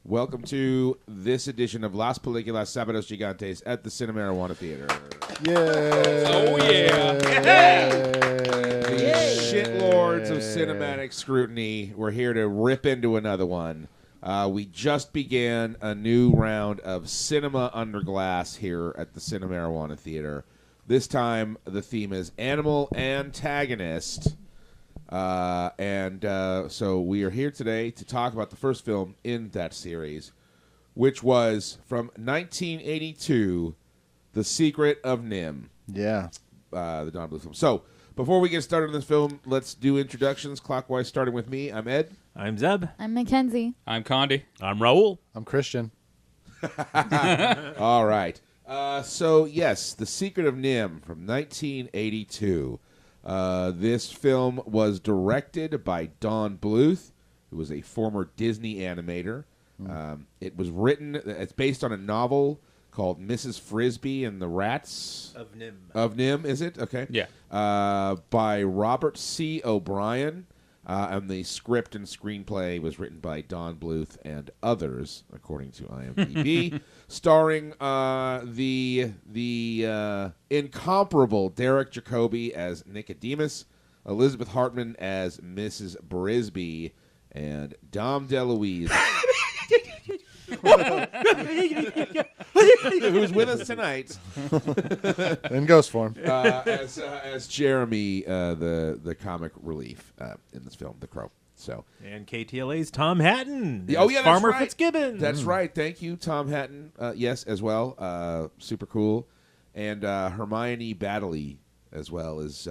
Welcome to this edition of Las Películas Sábados Gigantes at the Cinemarijuana Theatre. Yay! Oh, yeah. The shitlords of cinematic scrutiny. We're here to rip into another one. We just began a new round of Cinema Under Glass here at the Cinemarijuana Theatre. This time, the theme is Animal Antagonist. So we are here today to talk about the first film in that series, which was from 1982, The Secret of N.I.M.H. Yeah. The Don Bluth film. So, before we get started on this film, let's do introductions clockwise, starting with me. I'm Ed. I'm Zeb. I'm Mackenzie. I'm Condi. I'm Raul. I'm Christian. All right. So, yes, The Secret of N.I.M.H. from 1982. This film was directed by Don Bluth, who was a former Disney animator. It was written, it's based on a novel called Mrs. Frisbee and the Rats Of N.I.M.H. Of N.I.M.H., is it? Okay. Yeah. By Robert C. O'Brien. And the script and screenplay was written by Don Bluth and others, according to IMDb, starring the incomparable Derek Jacobi as Nicodemus, Elizabeth Hartman as Mrs. Brisby, and Dom DeLuise, who's with us tonight, In ghost form. as Jeremy, the comic relief in this film, The Crow. So, And KTLA's Tom Hatton. Oh, yeah, that's Farmer right. Fitzgibbon. That's right. Thank you, Tom Hatton. Yes, as well. Super cool. And Hermione Baddeley as well as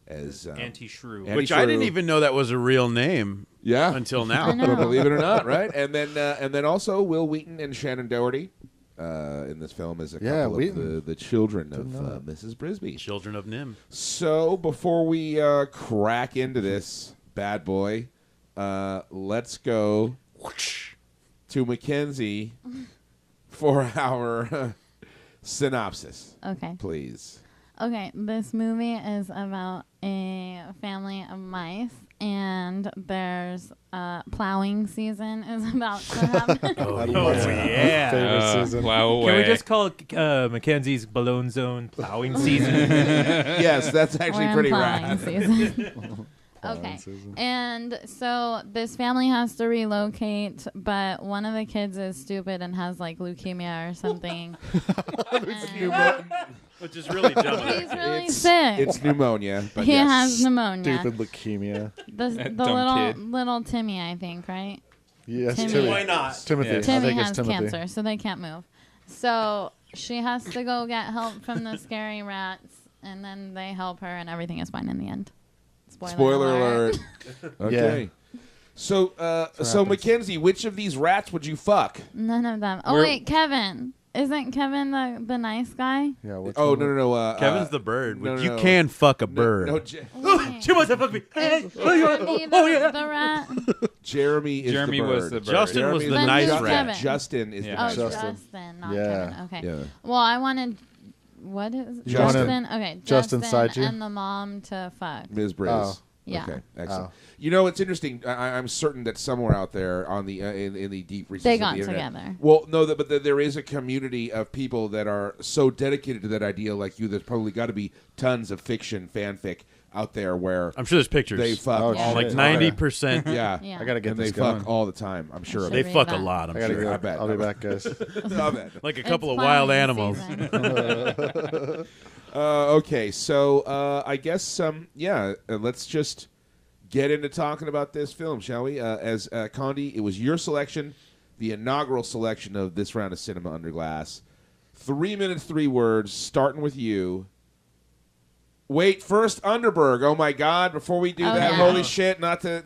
Anti-Shrew. Anti- Which I didn't even know that was a real name yeah, until I now. know. believe it or not, right? And then also Will Wheaton and Shannon Doherty in this film as a Yeah, couple Wheaton. of the children of know that. Mrs. Brisby. Children of N.I.M.H. So before we crack into this bad boy, let's go to Mackenzie for our synopsis, Okay. please. Okay, this movie is about a family of mice, and there's plowing season is about to happen. Oh, yeah. Favorite season. Plow away. Can we just call it Mackenzie's Balloon Zone plowing season? Yes, that's actually We're in pretty plowing rad. season. Plowing Okay. season. And so this family has to relocate, but one of the kids is stupid and has like leukemia or something. And Which is really dumb. he's really sick. It's pneumonia, but He yes. has pneumonia. Stupid leukemia. The That little dumb kid. little Timmy, I think, right? Yes, Timmy. Timmy. Why not? Timothy. Yeah. I Timmy think has it's Timothy. cancer, so they can't move. So she has to go get help from the scary rats, and then they help her, and everything is fine in the end. Spoiler alert. Okay. So, happens. Mackenzie, which of these rats would you fuck? None of them. Oh, We're- wait, Kevin. Isn't Kevin the nice guy? Yeah, which Oh, one? no. Kevin's the bird. no, you no. can fuck a No, bird. no, Wait. She wants to fuck me. Is Jeremy the rat? Jeremy is Jeremy the bird. was the bird. Justin Jeremy was is the Then nice who's rat. Kevin? Justin is Yeah. the Oh, nice Justin. rat. Justin, not Yeah. Kevin. Okay. Yeah. Well, I wanted. What is You wanted Justin? Okay, Justin side you? and the mom to fuck. Ms. Briz. Oh. Yeah. Okay, excellent. Oh. You know, it's interesting. I'm certain that somewhere out there on the in the deep reaches They of got the internet, together. Well, no, but there is a community of people that are so dedicated to that idea, like you. There's probably got to be tons of fiction, fanfic out there where I'm sure there's pictures. they fuck Oh, all shit. the like time. 90%. Yeah, Yeah. I gotta get and they this going. fuck all the time. I'm sure of They it. Should fuck a read that. lot, I'm I gotta sure. get. I bet. I'll be back, guys. I bet. Like a couple It's of wild plowing animals. season. Okay, so I guess let's just get into talking about this film, shall we? As Condi, it was your selection, the inaugural selection of this round of Cinema Under Glass. 3 minutes, 3 words, starting with you. Wait, first Underberg. Oh my God! Before we do Oh, that, yeah. holy shit! Not to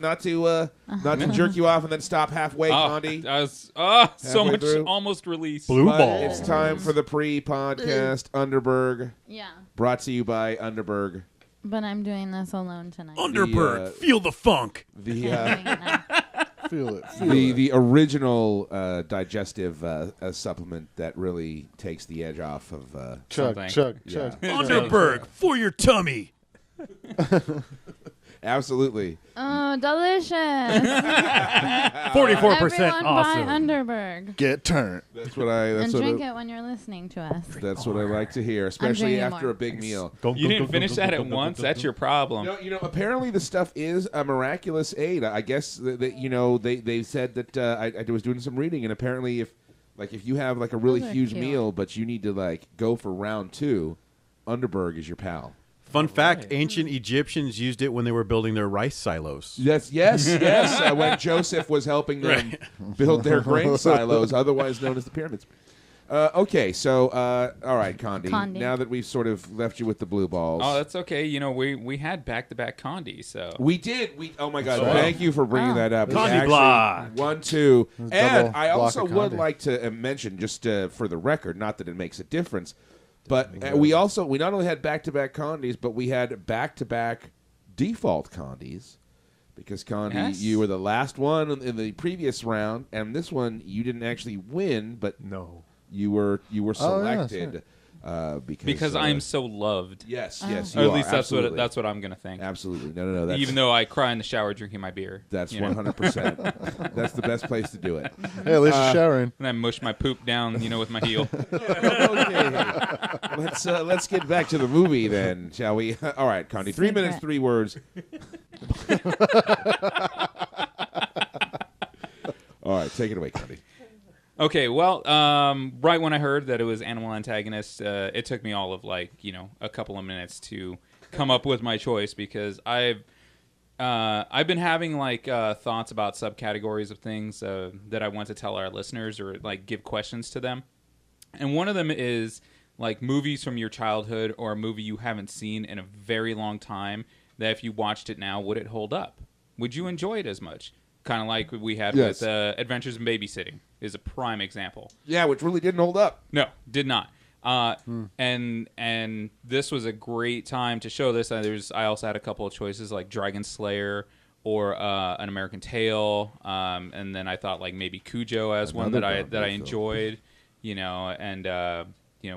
jerk you off and then stop halfway, Condi. That was so Halfway much through. almost released. Blue But ball. it's time for the pre-podcast Underberg, Yeah, brought to you by Underberg. but I'm doing this alone tonight. Underberg, The, feel the funk. The Can't doing it now. Feel it. Feel the it. the original digestive supplement that really takes the edge off of Chug, something. chug, Yeah. chug. Underberg, for your tummy. Absolutely. Oh, delicious. 44% Everyone buy awesome. Underberg. Get turned. That's what I. That's And what. drink it when you're listening to us. That's what I like to hear, especially drinking after more. a big meal. You didn't finish that at once. That's your problem. Apparently the stuff is a miraculous aid. I guess that they said that I was doing some reading, and apparently if you have like a really Those are huge cute. meal, but you need to like go for round 2, Underberg is your pal. Fun fact, ancient Egyptians used it when they were building their rice silos. Yes. When Joseph was helping them build their grain silos, otherwise known as the pyramids. Okay, so all right, Condi. Condi. Now that we've sort of left you with the blue balls. Oh, that's okay. We had back-to-back Condi, so. We did. Oh my God! That's right. Thank you for bringing that up. It's Condi actually block. 1, 2, It was and double I also block of would Condi. like to mention, just for the record, not that it makes a difference, but we not only had back-to-back Condis, but we had back-to-back default Condis, because Condi, Yes. you were the last one in the previous round, and this one you didn't actually win, but No. you were Oh, yeah, selected Because I'm so loved. yes, Oh. yes, Or you at least are, absolutely. that's what I'm gonna think. Absolutely. No. That's, Even though I cry in the shower drinking my beer. that's you know? 100%. That's the best place to do it. Hey, at least you're showering. And I mush my poop down, with my heel. Okay. Let's get back to the movie then, shall we? All right, Condi. 3 minutes, 3 words. All right, take it away, Condi. Okay, well, right when I heard that it was Animal Antagonist, it took me all of a couple of minutes to come up with my choice, because I've been having thoughts about subcategories of things that I want to tell our listeners, or give questions to them. And one of them is movies from your childhood, or a movie you haven't seen in a very long time, that if you watched it now, would it hold up? Would you enjoy it as much? Kind of like we had Yes. with Adventures in Babysitting is a prime example. Yeah, which really didn't hold up. No, did not. And this was a great time to show this. I also had a couple of choices like Dragon Slayer or An American Tail, and then I thought maybe Cujo as one that I film. enjoyed, and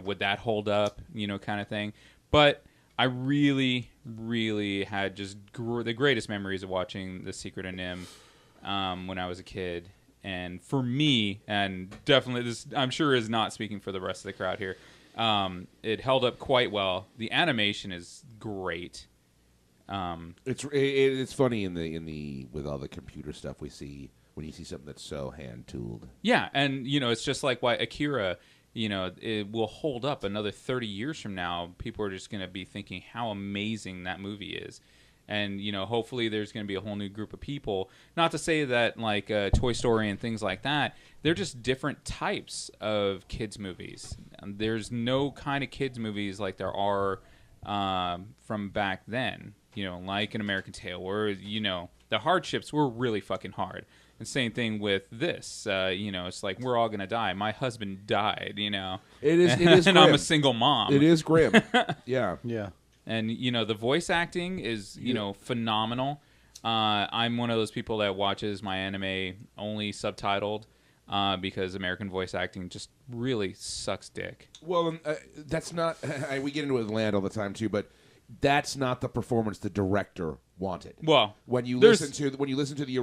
would that hold up, kind of thing. But I really, really had just the greatest memories of watching The Secret of N.I.M.H. When I was a kid. And for me, and definitely this, I'm sure, is not speaking for the rest of the crowd here, it held up quite well. The animation is great. It's funny in the with all the computer stuff we see, when you see something that's so hand tooled. Yeah, and it's just like why Akira, it will hold up another 30 years from now. People are just going to be thinking how amazing that movie is. And, hopefully there's going to be a whole new group of people. Not to say that, Toy Story and things like that, they're just different types of kids' movies. There's no kind of kids' movies like there are from back then, like An American Tail, where, the hardships were really fucking hard. And same thing with this. It's like, we're all going to die. My husband died, It is and grim. I'm a single mom. It is grim. Yeah. Yeah. And, the voice acting is, phenomenal. I'm one of those people that watches my anime only subtitled because American voice acting just really sucks dick. Well, that's not. We get into it with Land all the time too, but that's not the performance the director wanted. Well, when you there's- listen to the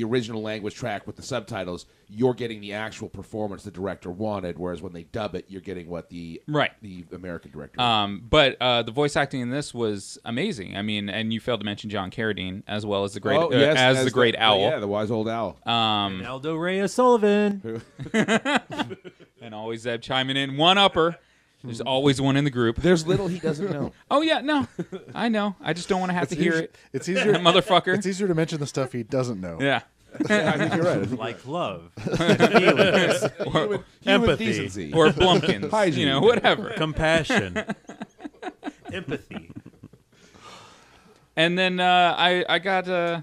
original language track with the subtitles, you're getting the actual performance the director wanted. Whereas when they dub it, you're getting what the American director. But the voice acting in this was amazing. I mean, and you failed to mention John Carradine as well as the great as the great owl. Yeah, the wise old owl. And Aldo Reyes Sullivan. And always Zeb chiming in one upper. There's always one in the group. There's little he doesn't know. Oh yeah, no, I know. I just don't want to have to hear it. It's easier, That motherfucker. It's easier to mention the stuff he doesn't know. Yeah. I think you're right. Like love, feelings, Human empathy. decency. Or Blumpkins. Hygiene. Whatever. compassion, empathy. And then I got to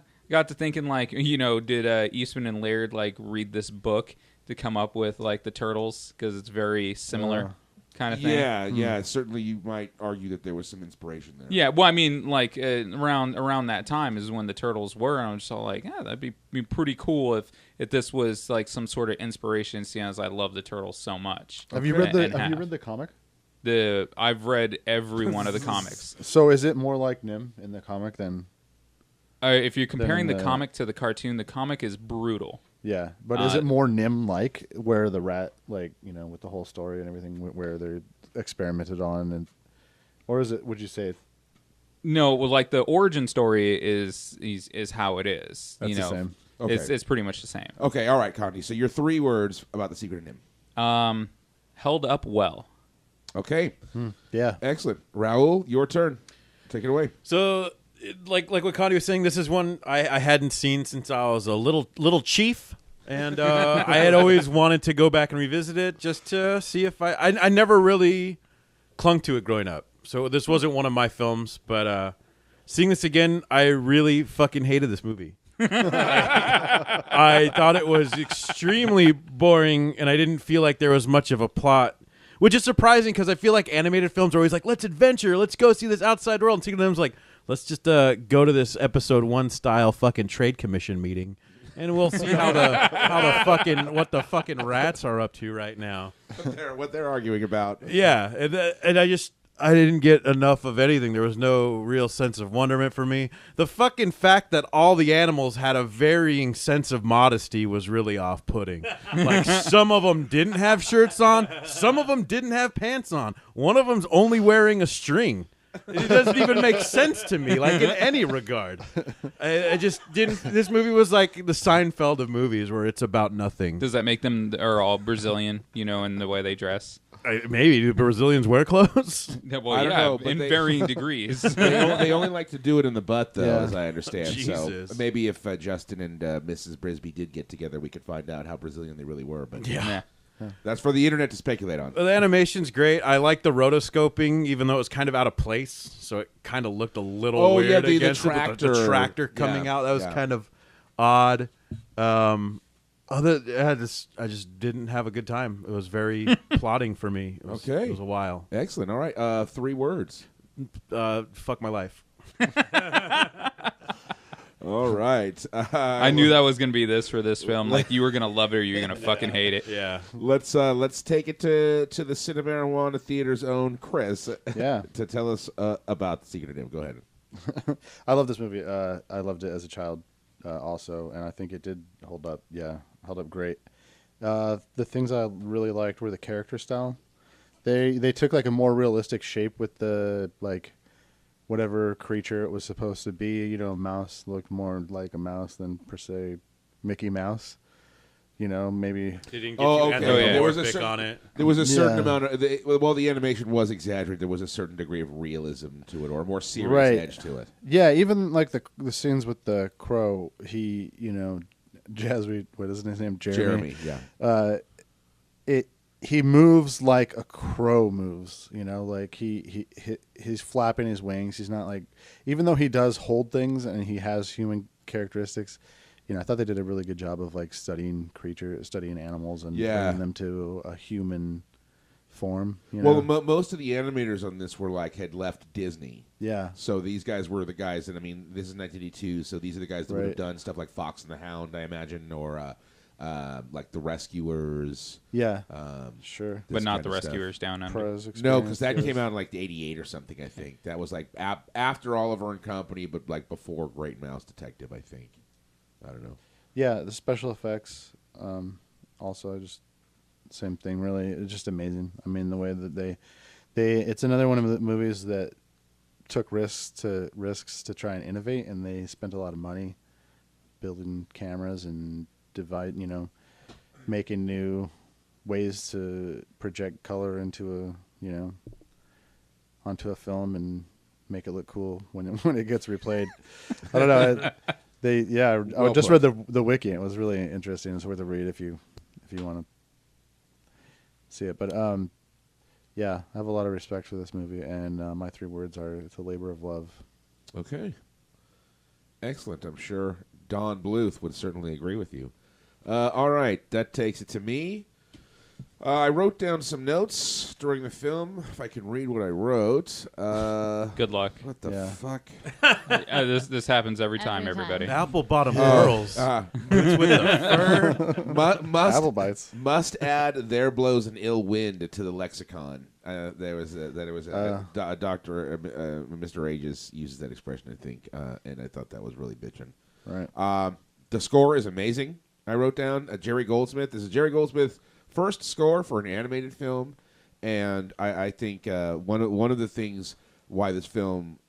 thinking did Eastman and Laird read this book to come up with the turtles, because it's very similar kind of thing. Yeah. Certainly, you might argue that there was some inspiration there. Yeah, well, I mean, around that time is when the turtles were, and I'm just all like, yeah, that'd be pretty cool if this was some sort of inspiration, seeing as I love the turtles so much. Have you read the And Have you read the comic? I've read every one of the comics. So is it more like Nim in the comic than If you're comparing the Then, comic to the cartoon, the comic is brutal. Yeah, but is it more NIMH like, where the rat, like, with the whole story and everything, where they're experimented on, and or is it? Would you say? No, well, like the origin story is how it is. That's the same. Okay. It's pretty much the same. Okay, all right, Condi. So your 3 words about the Secret of N.I.M.H. Held up well. Okay. Yeah. Excellent. Raul, your turn. Take it away. So, like what Connie was saying, this is one I hadn't seen since I was a little chief, and I had always wanted to go back and revisit it just to see if I never really clung to it growing up. So this wasn't one of my films, but seeing this again, I really fucking hated this movie. I thought it was extremely boring, and I didn't feel like there was much of a plot. Which is surprising because I feel like animated films are always like, let's adventure, let's go see this outside world. And Secret of N.I.M.H.'s like, let's just go to this episode 1 style fucking trade commission meeting, and we'll see what the fucking rats are up to right now. What they're arguing about. Yeah, and I didn't get enough of anything. There was no real sense of wonderment for me. The fucking fact that all the animals had a varying sense of modesty was really off-putting. Like, some of them didn't have shirts on. Some of them didn't have pants on. One of them's only wearing a string. It doesn't even make sense to me, like, in any regard. I just didn't... This movie was like the Seinfeld of movies, where it's about nothing. Does that make them are all Brazilian, in the way they dress? Maybe. Do Brazilians wear clothes? Well, I don't know, but in they- varying degrees. They only like to do it in the butt, though, Yeah. as I understand. Jesus. So maybe if Justin and Mrs. Brisby did get together, we could find out how Brazilian they really were. But Yeah. that's for the internet to speculate on. The animation's great. I like the rotoscoping, even though it was kind of out of place. So it kind of looked a little weird yeah, the against it, with the tractor. tractor coming Yeah, out. That was yeah. kind of odd. I just didn't have a good time. It was very plotting for me. It was, Okay. It was a while. Excellent. All right. 3 words. Fuck my life. All right. I knew that was going to be this for this film. Like, you were going to love it or you were going to fucking hate it. Yeah. Let's take it to the Cinemarijuana Theatre's own Chris. Yeah. To tell us about the Secret of N.I.M.H. Go ahead. I love this movie. I loved it as a child also, and I think it did hold up. Yeah, held up great. The things I really liked were the character style. They took like a more realistic shape with the whatever creature it was supposed to be. Mouse looked more like a mouse than per se Mickey Mouse. Maybe. They didn't Oh, okay. There was a pick certain- on it. There was a certain Yeah. amount of while the animation was exaggerated, there was a certain degree of realism to it, or a more serious Right. edge to it. Yeah, even like the scenes with the crow. He, what is his name? Jeremy, yeah. He moves like a crow moves, like he's flapping his wings. He's not like, even though he does hold things and he has human characteristics, I thought they did a really good job of like studying animals and Yeah. bringing them to a human form. Well, most of the animators on this had left Disney. yeah, So these guys were the guys, and I mean, this is 1982, so these are the guys that would have Right. done stuff like Fox and the Hound, I imagine, or like The Rescuers. yeah, this sure. But not kind the of stuff. Rescuers Down Under. Pros No, because that experience, came out in like '88 or something. I think that was like after Oliver and Company, but like before Great Mouse Detective. I think. I don't know. Yeah, the special effects, also just same thing. Really, it's just amazing. I mean, the way that it's another one of the movies that took risks to try and innovate, and they spent a lot of money building cameras and making new ways to project color into onto a film and make it look cool when it gets replayed. I don't know. I just read the wiki. It was really interesting. It's worth a read if you want to see it. But yeah, I have a lot of respect for this movie, and my 3 words are: it's a labor of love. Okay. Excellent. I'm sure Don Bluth would certainly agree with you. All right, that takes it to me. I wrote down some notes during the film. If I can read what I wrote. Good luck. What the fuck? This happens every time, Every time. everybody. Apple bottom girls. Boots with the fur. Apple bites. Must add "there blows an ill wind" to the lexicon. There was a doctor, Mr. Aegis uses that expression, I think, and I thought that was really bitchin'. Right. The score is amazing. I wrote down Jerry Goldsmith. This is Jerry Goldsmith's first score for an animated film, and I think one of the things why this film,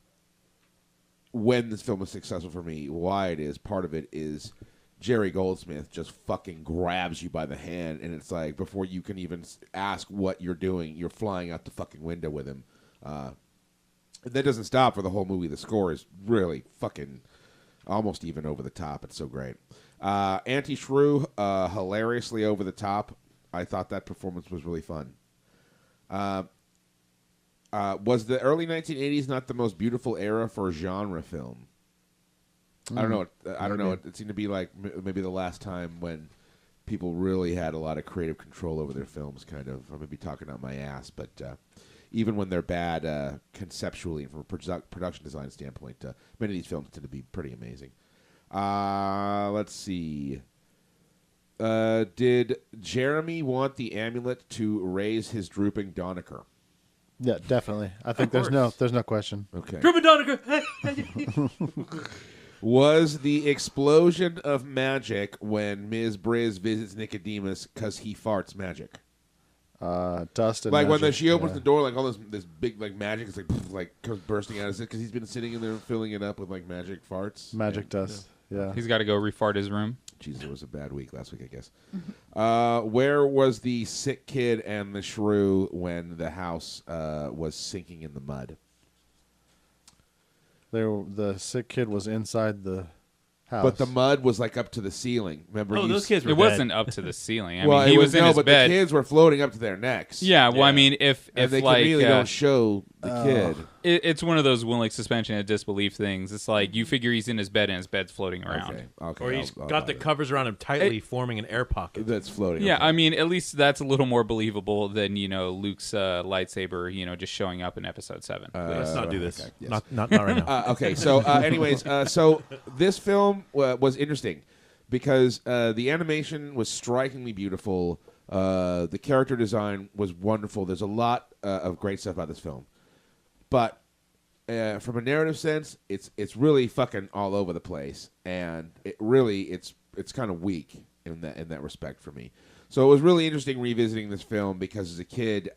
when this film is successful for me, why it is, part of it is Jerry Goldsmith just fucking grabs you by the hand, and it's like before you can even ask what you're doing, you're flying out the fucking window with him. And that doesn't stop for the whole movie. The score is really fucking almost even over the top. It's so great. Auntie Shrew, hilariously over the top. I thought that performance was really fun. Was the early 1980s not the most beautiful era for a genre film? I don't know. I don't know. It seemed to be like maybe the last time when people really had a lot of creative control over their films. Kind of. I'm maybe talking out my ass, but even when they're bad conceptually and from a production design standpoint, many of these films tend to be pretty amazing. Let's see. Did Jeremy want the amulet to raise his drooping Donecker? Yeah, definitely. I think there's no question. Okay. Ruben Donecker. Was the explosion of magic when Ms. Briz visits Nicodemus because he farts magic? Dust and Like magic, when she opens yeah. the door, like all this big like magic is like comes bursting out of it because he's been sitting in there filling it up with like magic farts. Magic And, dust. Yeah. He's got to go refart his room. Jesus, it was a bad week last week, I guess. Where was the sick kid and the shrew when the house was sinking in the mud? The sick kid was inside the house. But the mud was like up to the ceiling. Remember? Oh, you those kids were It dead. wasn't up to the ceiling. I well, mean, he it was in his but bed. the kids were floating up to their necks. Yeah, well, I Yeah. mean, if and they like really don't show the kid. it's one of those like suspension of disbelief things. It's like you figure he's in his bed and his bed's floating around. Okay. Or he's I'll got the buy covers around him tightly, forming an air pocket. that's floating. Yeah, okay. I mean, at least that's a little more believable than Luke's lightsaber, just showing up in Episode 7. Let's not do this. okay, yes. Not right now. Okay, so anyways, so this film was interesting because the animation was strikingly beautiful. The character design was wonderful. There's a lot of great stuff about this film, but from a narrative sense, it's really fucking all over the place, and it's kind of weak in that respect for me. So it was really interesting revisiting this film because as a kid,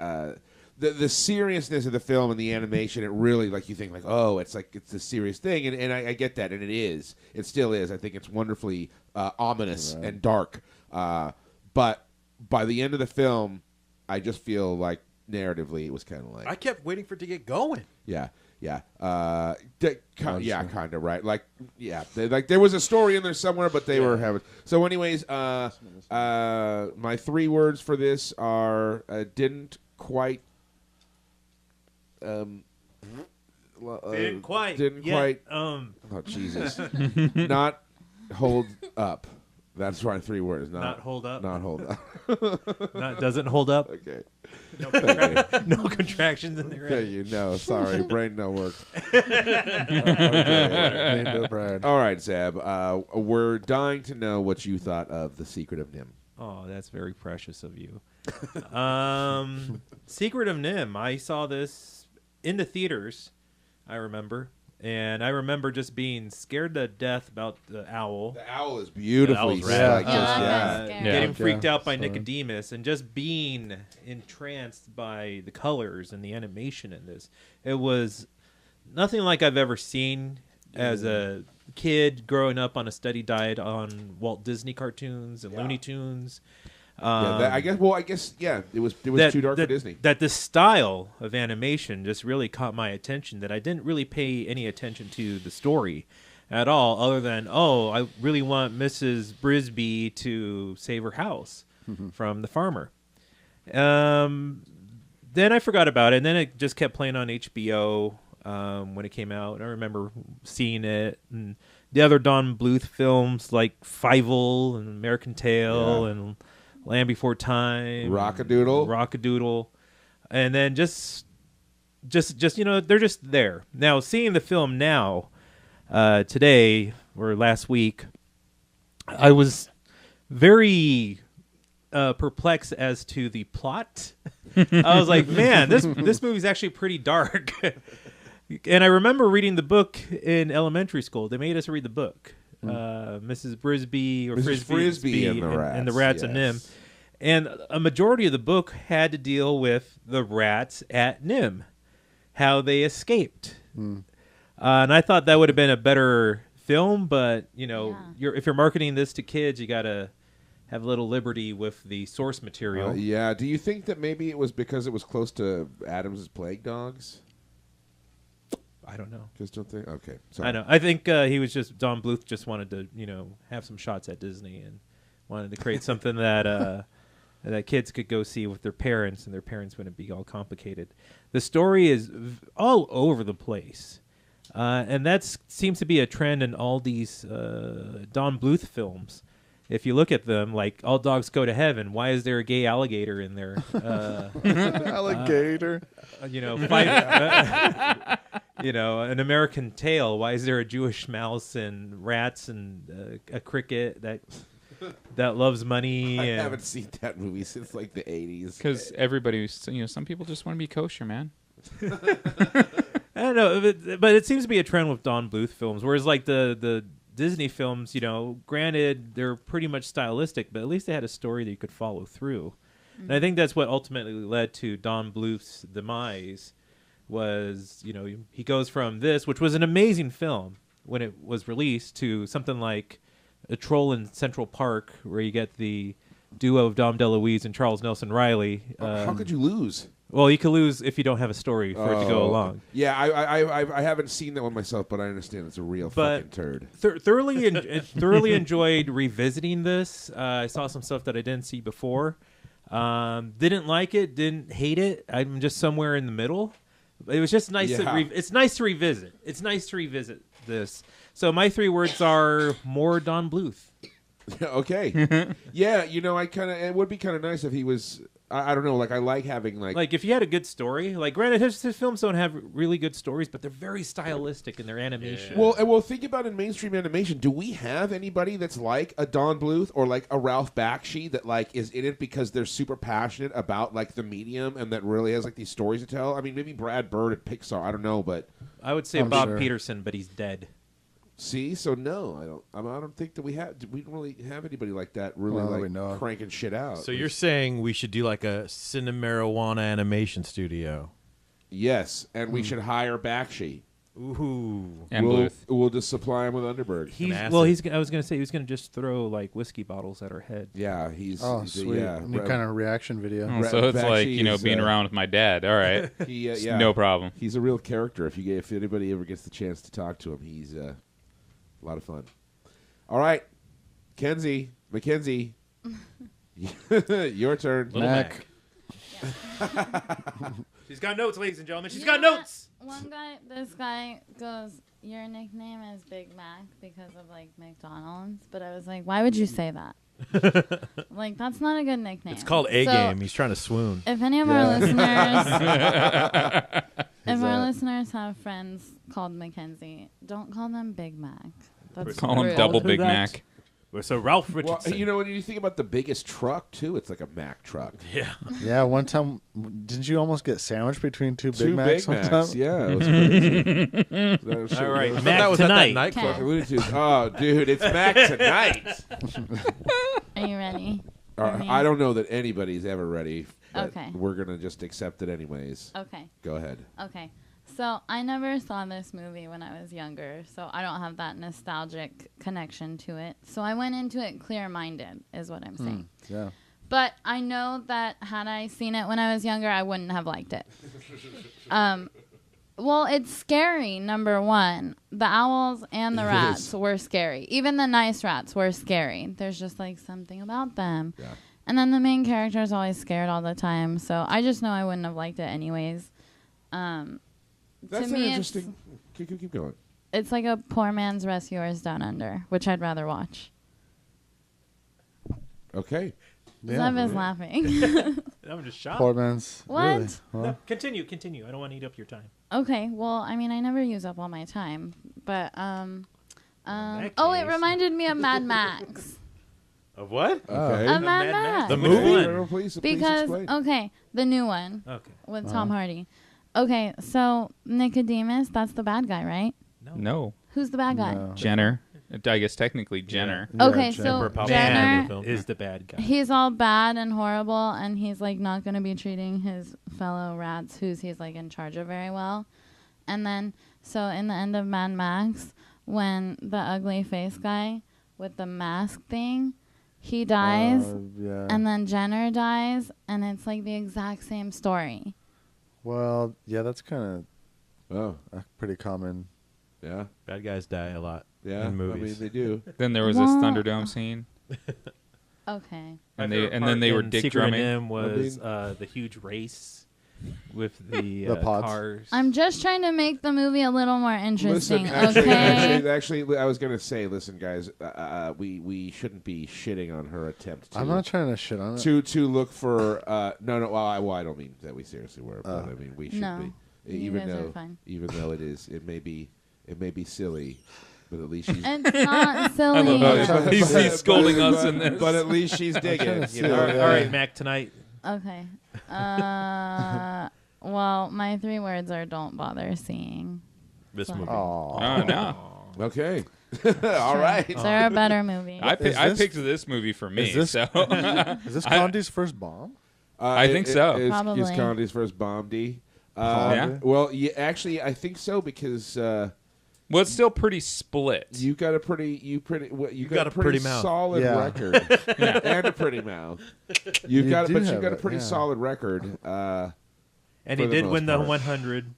the seriousness of the film and the animation, it really like you think like, oh, it's a serious thing, and I get that, and it still is. I think it's wonderfully ominous and dark, but by the end of the film, I just feel like narratively it was kind of like I kept waiting for it to get going. kind of right. Like, there was a story in there somewhere, but they were having. So, anyways, my 3 words for this are didn't quite. Didn't quite. Oh Jesus! Not hold up. That's my 3 words. Not hold up. Not hold up. Doesn't hold up. Okay. No contractions in there. Okay, sorry, brain no work. Made no bride. All right, Zeb. We're dying to know what you thought of The Secret of N.I.M.H. Oh, that's very precious of you. Secret of N.I.M.H. I saw this in the theaters, I remember. And I remember just being scared to death about the owl. The owl is beautifully The owl's rad. Yeah, Getting freaked out by so- Nicodemus and just being entranced by the colors and the animation in this. It was nothing like I've ever seen as a kid growing up on a steady diet on Walt Disney cartoons and Looney Tunes. I guess. It was too dark for Disney. That this style of animation just really caught my attention. That I didn't really pay any attention to the story at all, other than I really want Mrs. Brisby to save her house from the farmer. Then I forgot about it, and then it just kept playing on HBO when it came out. And I remember seeing it, and the other Don Bluth films like Fievel and American Tail and Land Before Time, Rockadoodle, and then just they're just there. Now seeing the film now, today or last week, I was very perplexed as to the plot. I was like, man, this movie's actually pretty dark. And I remember reading the book in elementary school. They made us read the book. Mrs. Brisby or Mrs. Frisbee and the Rats of NIMH. And a majority of the book had to deal with the rats at NIMH, how they escaped. And I thought that would have been a better film, but if you're marketing this to kids, you got to have a little liberty with the source material. Yeah. Do you think that maybe it was because it was close to Adam's Plague Dogs? I don't know. Just don't think. Okay, sorry. I know. I think he was just Don Bluth just wanted to have some shots at Disney and wanted to create something that that kids could go see with their parents, and their parents wouldn't be all complicated. The story is all over the place, and that seems to be a trend in all these Don Bluth films. If you look at them, like All Dogs Go to Heaven, why is there a gay alligator in there? Alligator. An American Tale. Why is there a Jewish mouse and rats and a cricket that loves money? I haven't seen that movie since like the 80s. Because everybody, some people just want to be kosher, man. I don't know, but it seems to be a trend with Don Bluth films, whereas like the Disney films, granted they're pretty much stylistic, but at least they had a story that you could follow through. And I think that's what ultimately led to Don Bluth's demise. Was he goes from this, which was an amazing film when it was released, to something like A Troll in Central Park, where you get the duo of Dom DeLuise and Charles Nelson Riley. How could you lose? Well, you could lose if you don't have a story for it to go along. Yeah, I haven't seen that one myself, but I understand it's a real fucking turd. Thoroughly enjoyed revisiting this. I saw some stuff that I didn't see before. Didn't like it, didn't hate it. I'm just somewhere in the middle. It was just nice. It's nice to revisit. It's nice to revisit this. So my 3 words are more Don Bluth. Okay. Yeah, it would be kind of nice if he was. I don't know. Like I like having like if you had a good story. Like granted, his films don't have really good stories, but they're very stylistic in their animation. Yeah. Well, think about in mainstream animation. Do we have anybody that's like a Don Bluth or like a Ralph Bakshi that like is in it because they're super passionate about like the medium and that really has like these stories to tell? I mean, maybe Brad Bird at Pixar. I don't know, but I would say Bob Peterson, but he's dead. See, so no, I don't think that we don't really have anybody like that really cranking shit out. So you're saying we should do like a Cinemarijuana animation studio? Yes, and we should hire Bakshi. Ooh, and Bluth. We'll just supply him with Underberg. I was gonna say he was gonna just throw like whiskey bottles at our head. Yeah, he's sweet. New kind of reaction video. So it's like being around with my dad. All right, no problem. He's a real character. If anybody ever gets the chance to talk to him, he's a lot of fun. All right, Mackenzie, your turn. Little Mac. She's got notes, ladies and gentlemen. She's got notes. This guy goes, your nickname is Big Mac because of like McDonald's, but I was like, why would you say that? Like that's not a good nickname. It's called A-game. He's trying to swoon. If any of our listeners have friends called Mackenzie, don't call them Big Mac. That's call him Double Big Mac. So Ralph Richardson. Well, when you think about the biggest truck too, it's like a Mack truck. Yeah. Yeah. One time, didn't you almost get sandwiched between two Big Macs? Yeah, it was crazy. All right, Mac Mac was tonight. At that nightclub. Oh, dude, it's Mac tonight. Are you ready? I don't know that anybody's ever ready. But Okay. We're gonna just accept it anyways. Okay. Go ahead. Okay. So I never saw this movie when I was younger, so I don't have that nostalgic connection to it. So I went into it clear-minded, is what I'm saying. Yeah. But I know that had I seen it when I was younger, I wouldn't have liked it. Well, it's scary, number one. The owls and the rats were scary. Even the nice rats were scary. There's just like something about them. Yeah. And then the main character is always scared all the time. So I just know I wouldn't have liked it anyways. That's to me, interesting. Keep going. It's like a poor man's Rescuers Down Under, which I'd rather watch. Okay. Zeb is laughing. I'm just shocked. Poor man's. What? Really? No, Huh? continue. I don't want to eat up your time. Okay, well, I mean, I never use up all my time, but that oh, it case- reminded me of Mad Max. Of what? Okay. Of Mad Max. The Which movie? one? Well, please Because explain. okay, the new one Okay. with Tom Hardy. Okay, so Nicodemus, that's the bad guy, right? No, Who's the bad guy? No. Jenner. I guess technically Jenner. Yeah, Okay, Jen- so Emperor Palpatine Jenner, film is the bad guy. he's all bad and horrible, and he's like not going to be treating his fellow rats, he's like in charge of, very well. And then, so in the end of Mad Max, when the ugly face guy with the mask thing, he dies, Yeah. and then Jenner dies, and it's like the exact same story. Well, yeah, that's kind Oh, of pretty common. yeah. Bad guys die a lot Yeah. in movies. I mean, they do. Then there was this Well, Thunderdome scene, Okay. and My favorite then part they were in dick Secret of drumming. N.I.M.H was the huge race with the, The pods. cars. I'm just trying to make the movie a little more interesting, Listen, okay? actually, I was gonna say, listen, guys, we shouldn't be shitting on her attempt to I'm not trying to shit on it. to look for no. Well, I don't mean that we seriously were, but I mean we should No. be, You even guys are though fine. it may be silly, but at least she's. It's not I silly. love how he's But- scolding but- us in this. But at least she's digging. You know? all right, Mac, tonight. Okay. Well, my 3 words are don't bother seeing. This Sorry. movie. Oh no! Okay. All right. Is there a better movie? I this- picked this movie for me. is this- So Is this Condi's first bomb? I think so. It's Probably. Condi's first bomb D. Yeah. Well, yeah, actually, I think so because well, it's still pretty split. you got a pretty got a pretty mouth. solid Yeah. record and a pretty mouth. You've You got do but you've have got a it, pretty yeah. solid record. And For he the did most win the part. 100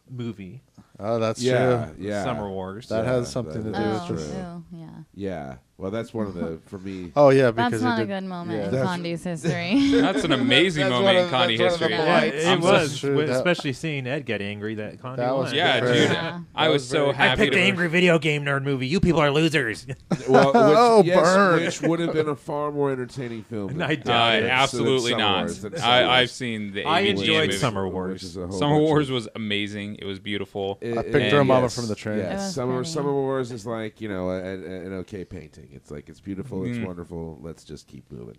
movie, Oh, that's Yeah, true. yeah. Summer Wars. That Yeah, has something to do that with is this. ew, yeah. Yeah. Well, that's one of the for me. Oh yeah, That's because not it a did, good moment yeah. in That's- Condi's history. That's an amazing That's moment one in of- Condi that's one of the history. bright- I'm It so- was, true, that- especially seeing Ed get angry that Condi That was won. Yeah, Very- dude. Yeah. I was so very- happy. I picked to the angry video game nerd movie. You people are losers. Well, which, Oh, yes, burn. which would have been a far more entertaining film. than- I doubt it. Absolutely than Summer not. Wars, than Summer I've Wars. seen the I AVGN enjoyed movie. Summer Which Wars. is a whole Summer bunch Wars of- was amazing. It was beautiful. I picked her mama from the train. It Yes, was Summer pretty. Wars is like an okay painting. It's like it's beautiful, it's wonderful. Let's just keep moving.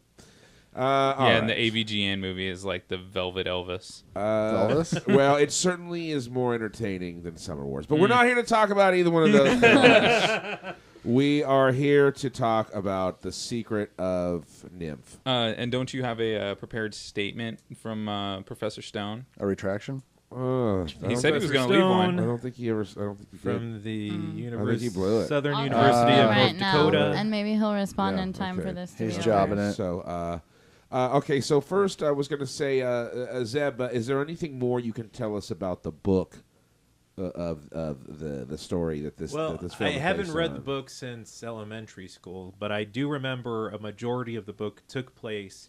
And the AVGN movie is like the Velvet Elvis. Elvis? Well, it certainly is more entertaining than Summer Wars, but we're not here to talk about either one of those films. We are here to talk about The Secret of N.I.M.H. And don't you have a prepared statement from Professor Stone? A retraction? He said he was going to leave I one. don't think he ever. I don't think he did. From the he blew it. Southern I'll University do it of right North now, Dakota. and maybe he'll respond Yeah, in time okay. for this. He's to be jobbing over. it. So, okay. So first, I was going to say, Zeb, is there anything more you can tell us about the book of the story that this Well, that this film I is haven't based read on? the book since elementary school, but I do remember a majority of the book took place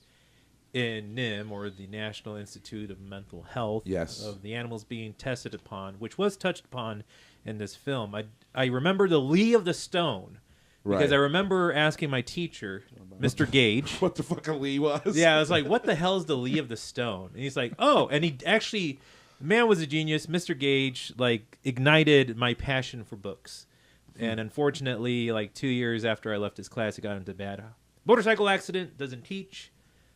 in NIMH, or the National Institute of Mental Health, Yes. of the animals being tested upon, which was touched upon in this film. I remember the Lee of the Stone, because Right. I remember asking my teacher, Mr. Gage. What the fuck a Lee was? Yeah, I was like, what the hell is the Lee of the Stone? And he's like, oh, and he actually, the man was a genius. Mr. Gage, like, ignited my passion for books. And unfortunately, like 2 years after I left his class, he got into a bad motorcycle accident, doesn't teach.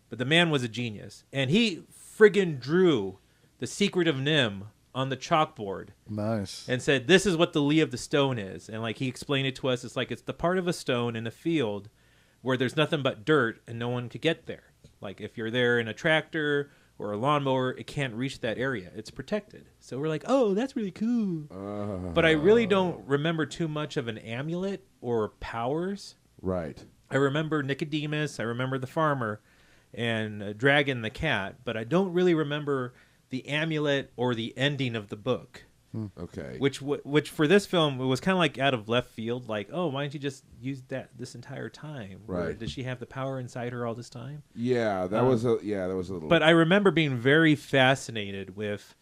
But the man was a genius. And he friggin' drew The Secret of N.I.M.H on the chalkboard Nice. and said, this is what the Lee of the Stone is. And like he explained it to us, it's like it's the part of a stone in a field where there's nothing but dirt and no one could get there. Like if you're there in a tractor or a lawnmower, it can't reach that area. It's protected. So we're like, oh, that's really cool. But I really don't remember too much of an amulet or powers. Right. I remember Nicodemus. I remember the farmer and Dragon the cat. But I don't really remember the amulet or the ending of the book. Okay. Which for this film, it was kind of like out of left field. Like, oh, why didn't you just use that this entire time? Or Right. does she have the power inside her all this time? Yeah, that was a little. But I remember being very fascinated with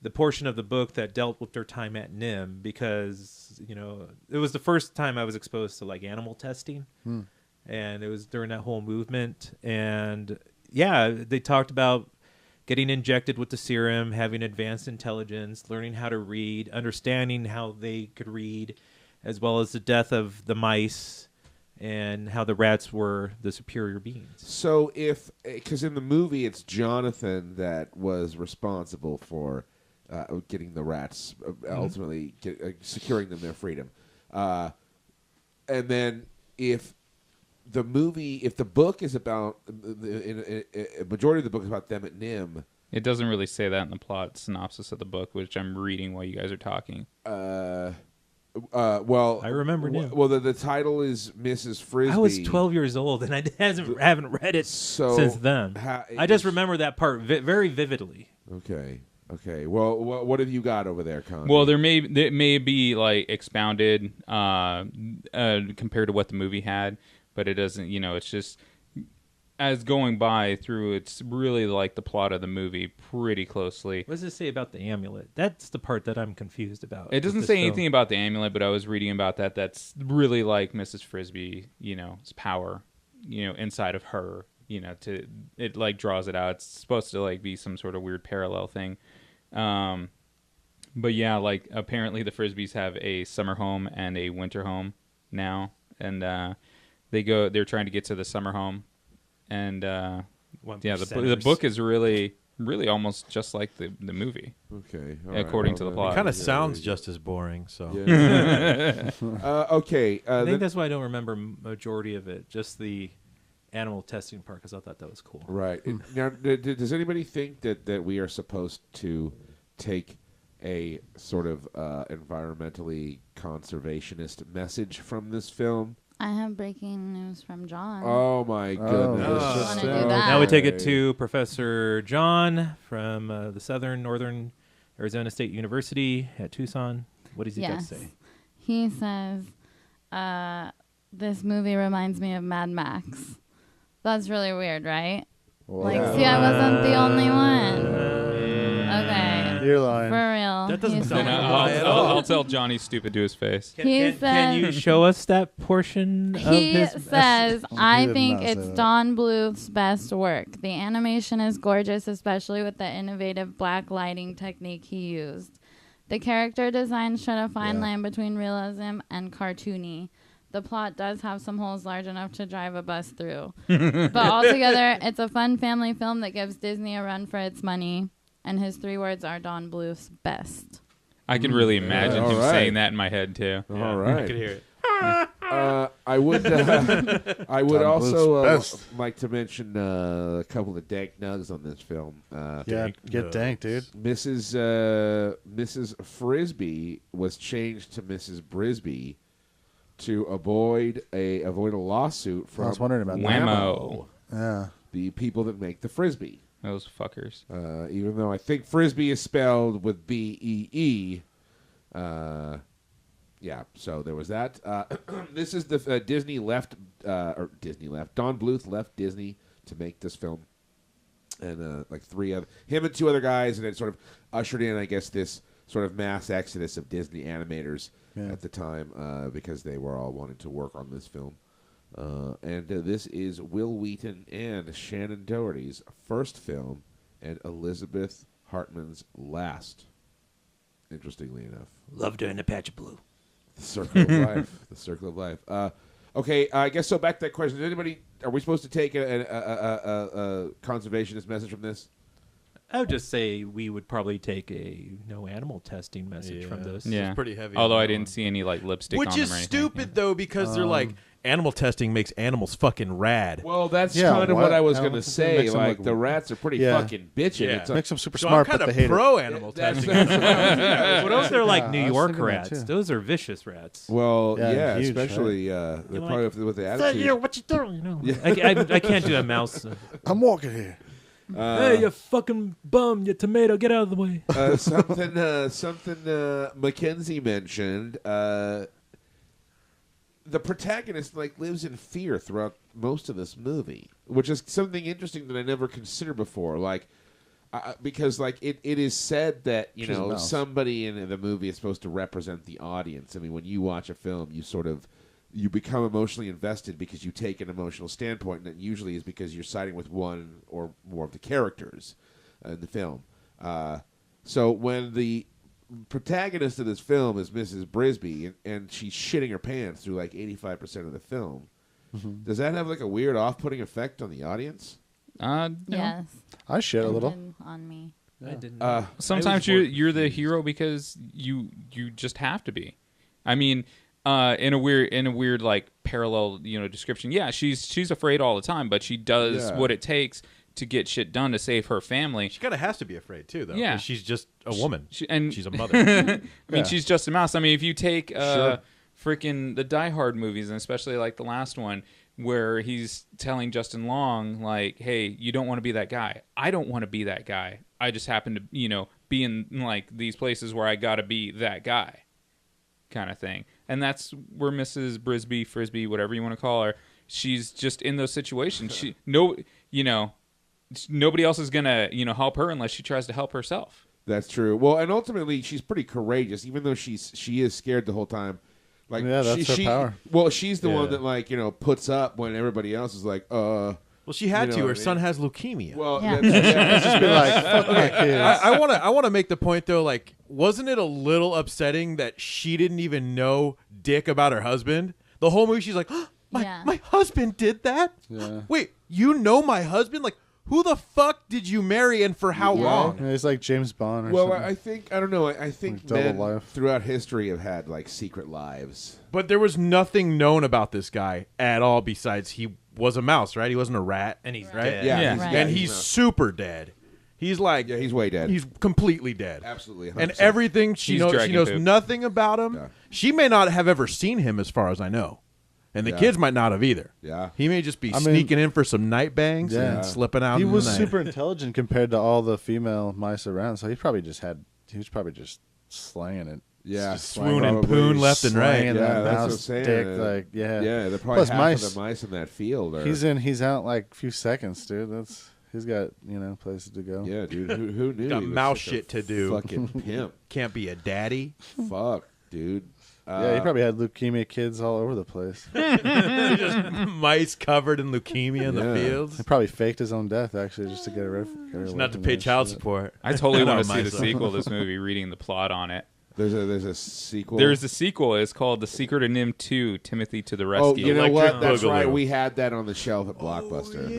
the portion of the book that dealt with their time at NIMH because, you know, it was the first time I was exposed to like animal testing. and it was during that whole movement. And yeah, they talked about getting injected with the serum, having advanced intelligence, learning how to read, understanding how they could read, as well as the death of the mice and how the rats were the superior beings. So because in the movie it's Jonathan that was responsible for getting the rats, ultimately securing them their freedom. And then if the book is about, a majority of the book is about them at NIMH. It doesn't really say that in the plot synopsis of the book, which I'm reading while you guys are talking. Well, I remember NIMH. Well, the title is Mrs. Frisbee. I was 12 years old, and I haven't read it since then. I just remember that part very vividly. Okay. Well, what have you got over there, Con? Well, there may be like expounded compared to what the movie had, but it doesn't. It's just as going by through. It's really like the plot of the movie pretty closely. What does it say about the amulet? That's the part that I'm confused about. It doesn't say anything about the amulet, but I was reading about that. That's really like Mrs. Frisbee, power, inside of her. It like draws it out. It's supposed to like be some sort of weird parallel thing. But yeah, like apparently the Frisbees have a summer home and a winter home now, and they're trying to get to the summer home, and the book is really almost just like the movie. Okay, according to the plot. It kind of sounds just as boring. So yeah. Okay, I think that's why I don't remember majority of it. Just the animal testing part, because I thought that was cool. Right. Now, does anybody think that we are supposed to take a sort of environmentally conservationist message from this film? I have breaking news from John. Oh, my goodness. Want to do that? Now we take it to Professor John from the Northern Arizona State University at Tucson. What does he got to say? He says, this movie reminds me of Mad Max. That's really weird, right? Wow. See, I wasn't the only one. Okay. You're lying. For real. That doesn't sound I'll tell Johnny stupid to his face. Can you show us that portion of his... He says, I did think not say it's that. Don Bluth's best work. The animation is gorgeous, especially with the innovative black lighting technique he used. The character design showed a fine line between realism and cartoony. The plot does have some holes large enough to drive a bus through. But altogether, it's a fun family film that gives Disney a run for its money. And his 3 words are Don Bluth's best. I can really imagine him saying that in my head, too. All right. I could hear it. I would also like to mention a couple of dank nugs on this film. Get dank, dude. Mrs. Frisbee was changed to Mrs. Brisbee to avoid a lawsuit from I was wondering about that. Whammo. Yeah. the people that make the Frisbee. Those fuckers. Even though I think Frisbee is spelled with B-E-E. Yeah, so there was that. This is the Don Bluth left Disney to make this film. And him and 2 other guys, and it sort of ushered in, I guess, this sort of mass exodus of Disney animators at the time because they were all wanting to work on this film. And this is Will Wheaton and Shannon Doherty's first film and Elizabeth Hartman's last, interestingly enough. Loved her in a patch of blue. The Circle of Life. The Circle of Life. Okay, I guess so. Back to that question. Are we supposed to take a conservationist message from this? I would just say we would probably take a no animal testing message from this. Yeah, It's pretty heavy. Although on I that didn't one. see any like lipstick Which on is them or anything. stupid though, because they're like animal testing makes animals fucking rad. Well, that's Yeah, kind of what I was Animal going to testing say. makes them Like, look- the rats are pretty Yeah. fucking bitching. Yeah. It's Makes them super So smart, I'm but kind they hate of it. pro animal testing. Well, those are like New I was York thinking that rats. too. Those are vicious rats. well, Yeah, yeah, huge, especially they're probably with the attitude. what you doing? You know, I can't do a mouse. I'm walking here. Hey, you fucking bum! You tomato, get out of the way. Something Mackenzie mentioned. The protagonist lives in fear throughout most of this movie, which is something interesting that I never considered before. Because it is said that She's a mouse. somebody in the movie is supposed to represent the audience. I mean, when you watch a film, you sort of you become emotionally invested because you take an emotional standpoint, and that usually is because you're siding with one or more of the characters in the film. So when the protagonist of this film is Mrs. Brisby, and she's shitting her pants through like 85% of the film, does that have like a weird off-putting effect on the audience? Yes. I shit a It little. did on me. I didn't. Sometimes you're the hero because you just have to be. I mean, in a weird like parallel description. Yeah, she's afraid all the time, but she does what it takes to get shit done to save her family. She kind of has to be afraid too, though. Yeah. 'cause she's just a woman, and she's a mother. I mean, she's just a mouse. I mean, if you take freaking the Die Hard movies, and especially like the last one, where he's telling Justin Long, like, hey, you don't want to be that guy. I don't want to be that guy. I just happen to, be in like these places where I got to be that guy kind of thing. And that's where Mrs. Brisby, Frisbee, whatever you want to call her, she's just in those situations. Nobody else is going to, help her unless she tries to help herself. That's true. Well, and ultimately, she's pretty courageous, even though she is scared the whole time. Like, Yeah, that's her power. Well, she's the one Yeah. that puts up when everybody else is like, Well, she had You know to. what Her I mean? son has leukemia. Well, Yeah. Just be like, fuck my kids. I want to make the point though. Like, wasn't it a little upsetting that she didn't even know dick about her husband? The whole movie, she's like, my husband did that. Yeah. Wait, you know my husband? Like, who the fuck did you marry and for how long? Yeah, he's like James Bond or well, something. I don't know. I think Like double men life. throughout history have had like secret lives. But there was nothing known about this guy at all besides he was a mouse, right? He wasn't a rat. and he's Right? dead. Yeah, Yeah. he's, Right. And yeah, he's not- super dead. He's like, he's way dead. he's completely dead. Absolutely, 100%. And everything she He's knows, she dragon knows poop. nothing about him. Yeah. She may not have ever seen him, as far as I know, and the Yeah. kids might not have either. Yeah. He may just be I mean- sneaking in for some night bangs Yeah. and slipping out. He in was the night. super intelligent compared to all the female mice around, so he was probably just slanging it. Yeah, Just swooning probably poon left and right. Slanging Yeah, that that's what I'm mouse saying. dick, like, yeah. Yeah, they're probably Plus half mice. of the mice in that field. Are, He's out like a few seconds, dude. He's got places to go. yeah, dude. Who knew? Got he was mouse such a shit to do. Fucking pimp. Can't be a daddy. Fuck, dude. Yeah, he probably had leukemia kids all over the place. Just mice covered in leukemia in Yeah. the fields. He probably faked his own death actually just to get her Not to pay child support. I totally know want to see the myself. sequel to this movie, reading the plot on it. There's a sequel. There's a sequel. It's called The Secret of N.I.M.H 2, Timothy to the Oh, Rescue. you know Electric what? That's Boogaloo. right. We had that on the shelf at Blockbuster. yeah.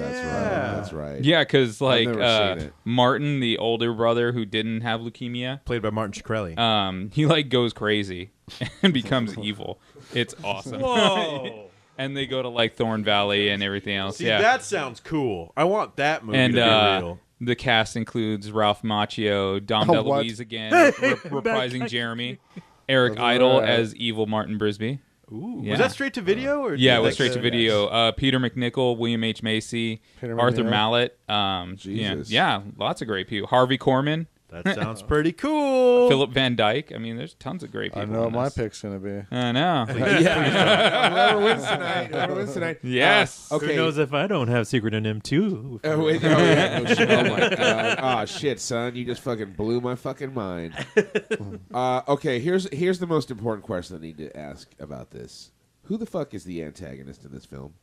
That's right. Yeah, because like never seen it. Martin, the older brother who didn't have leukemia, Played by Martin Shkreli. he like goes crazy and becomes evil. It's awesome. Whoa. And they go to like Thorn Valley and everything else. See, yeah, that sounds cool. I want that movie and to be real. the cast includes Ralph Macchio, Dom Oh, what? DeLuise again, reprising Jeremy, Eric Idle as evil Martin Brisby. Ooh. yeah. Was that straight to video? Or Yeah, did it was that straight go- to video. Peter McNichol, William H. Macy, Peter Arthur McNichol. Mallet. Jesus. Yeah, lots of great people. Harvey Korman, That sounds pretty cool. Philip Van Dyke. I mean, there's tons of great I people. know what in my this. pick's gonna be. I know. Whoever wins tonight. Whoever wins tonight. Yes. Okay. Who knows if I don't have Secret of N.I.M.H too? Wait, oh, yeah. No shit. Oh my god. Oh shit, son. You just fucking blew my fucking mind. Okay, here's the most important question I need to ask about this. Who the fuck is the antagonist in this film?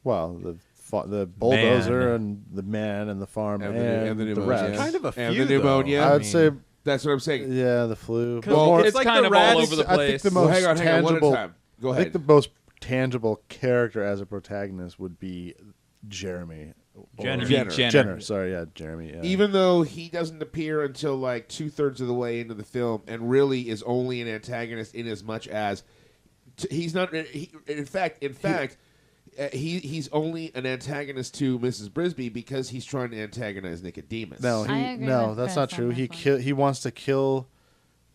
Well, the bulldozer Man. and the man and the farm and, the the pneumonia. rest. Kind of a And few, the pneumonia. I would say, That's what I'm saying. yeah, the flu. But Well, more- it's It's like kind the of all rat over the I think place. the Well, most hang on, one at a tangible. time. Go I ahead. think the most tangible character as a protagonist would be Jeremy. Or- Jenner. Sorry, yeah, Jeremy. Yeah. Even though he doesn't appear until like 2/3 of the way into the film, and really is only an antagonist in as much as he's not. In fact, he's only an antagonist to Mrs. Brisby because he's trying to antagonize Nicodemus. no, I agree no, with that's Chris not on true. this one. He wants to kill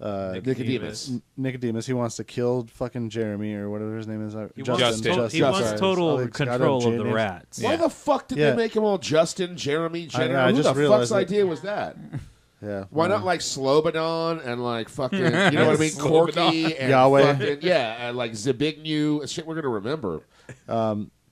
Nicodemus. Nicodemus. He wants to kill fucking Jeremy or whatever his name is. He Justin. wants, he wants Justin. total Alex- I don't control know of the names. rats. Why the fuck did Yeah. they make him all Justin, Jeremy, Jenner? I Who just the realized fuck's that. idea was that? Yeah. Why not like Slobodan and like fucking, you know what I mean, Slobodan. Corky and Yahweh. fucking, yeah, and like Zbigniew, shit we're gonna remember.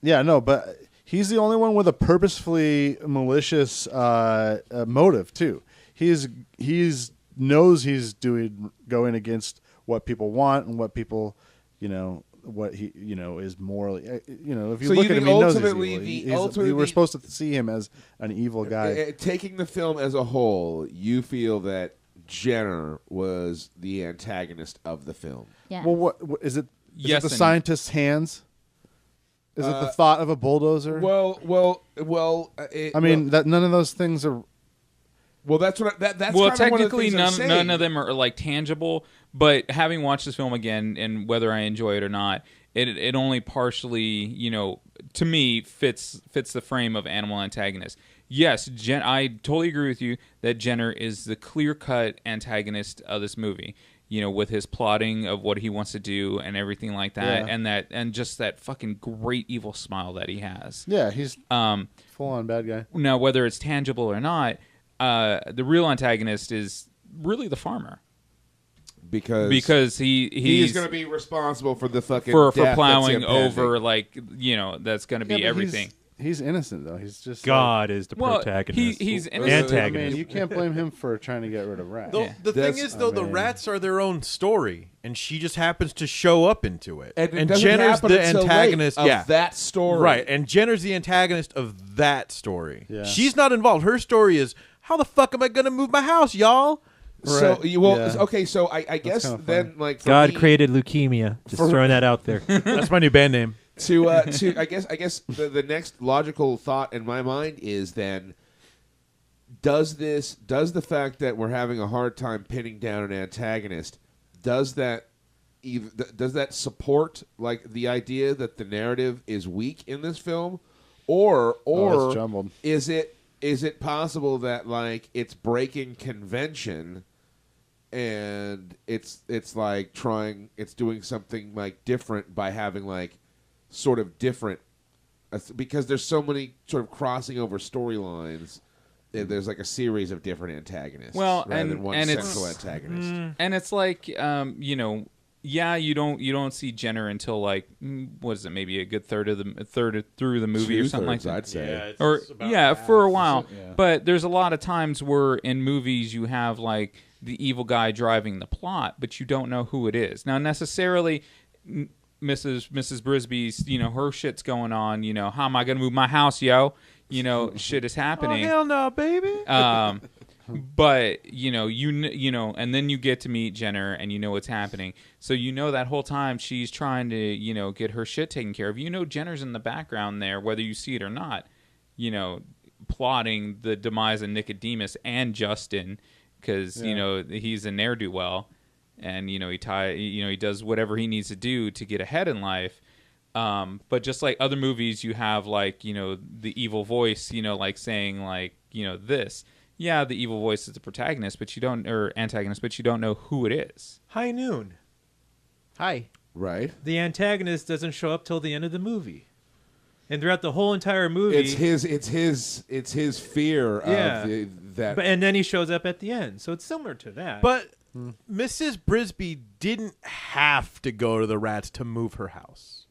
Yeah, no, but he's the only one with a purposefully malicious motive too. He's knows he's going against what people want and what people, what he is morally. If you So look you at him, think he knows he's ultimately evil. the We're supposed to see him as an evil guy. Taking the film as a whole, you feel that Jenner was the antagonist of the film. Yeah. Well, what is it? Is Yes it the and- scientist's hands? Is it the thought of a bulldozer? Well. I mean, that none of those things are. Well, that's what. That's well, kind of one of the technically, things I'm saying. none of them are like tangible. But having watched this film again, and whether I enjoy it or not, it only partially, to me, fits the frame of animal antagonist. Yes, I totally agree with you that Jenner is the clear-cut antagonist of this movie. With his plotting of what he wants to do and everything like that, and just that fucking great evil smile that he has. Yeah, he's full-on bad guy. Now, whether it's tangible or not, the real antagonist is really the farmer. Because he's going to be responsible for the fucking for death plowing that's impending. over, that's going to be Yeah, but everything. He's innocent though. He's just God is the Well, protagonist. he's Like, innocent. Antagonist. I mean, you can't blame him for trying to get rid of rats. Yeah. The thing That's- is, though, the mean- rats are their own story, and she just happens to show up into it. And it doesn't Jenner's happen the until antagonist late of that story. Right, and Jenner's the antagonist of that story. Yeah. She's not involved. Her story is, how the fuck am I going to move my house, y'all? So Right. yeah. Yeah. Okay, so I guess kinda then like for God me, created leukemia. Just throwing that out there. That's my new band name. to I guess the next logical thought in my mind is then does the fact that we're having a hard time pinning down an antagonist does that support like the idea that the narrative is weak in this film or it's jumbled. is it possible that like it's breaking convention and it's doing something like different by having like sort of different because there's so many sort of crossing over storylines. There's like a series of different antagonists, Well, rather and- than one and central it's- antagonist. And it's like, you don't see Jenner until like what is it? Maybe a good third through the movie or something like that. I'd say. Or for a while. But there's a lot of times where in movies you have like the evil guy driving the plot, but you don't know who it is. Now necessarily Mrs. Brisby's, her shit's going on, how am I going to move my house, yo? Shit is happening. Oh, hell no, baby. But and then you get to meet Jenner and you know what's happening. So that whole time she's trying to, get her shit taken care of. Jenner's in the background there, whether you see it or not, plotting the demise of Nicodemus and Justin because, he's a ne'er-do-well and, he does whatever he needs to do to get ahead in life. But just like other movies, you have like, the evil voice, like saying like, this. Yeah, the evil voice is the protagonist, or antagonist, but you don't know who it is. High Noon. Hi. Right. The antagonist doesn't show up till the end of the movie, and throughout the whole entire movie, It's his fear of that. and then he shows up at the end. So it's similar to that. But Mrs. Brisby didn't have to go to the rats to move her house.